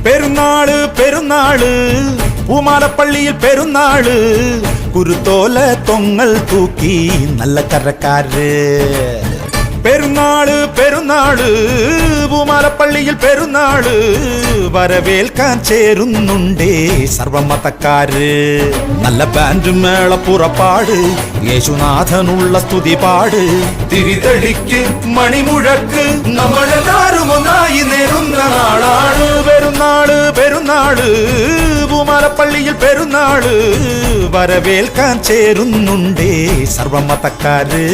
പെരുന്നാള് പെരുന്നാള് പൂമാലപ്പള്ളിയിൽ പെരുന്നാള് കുരുത്തോല തൊങ്ങൽ തൂക്കി നല്ല കരക്കാര് പെരുന്നാള് പെരുന്നാള് പൂമാലപ്പള്ളിയിൽ പെരുന്നാള് വരവേൽക്കാൻ ചേരുന്നുണ്ടേ സർവമതക്കാര് നല്ല ബാൻഡ് മേള പുറപ്പാട് യേശുനാഥനുള്ള സ്തുതി പാട് തിരിതെളിക്ക് മണിമുഴക്ക് നമ്മളെല്ലാരും ഒന്നായി നേരുന്ന നാളാണ് പെരുന്നാള് പെരുന്നാള് പൂമാലപ്പള്ളിയിൽ പെരുന്നാള് വരവേൽക്കാൻ ചേരുന്നുണ്ടേ സർവമതക്കാര്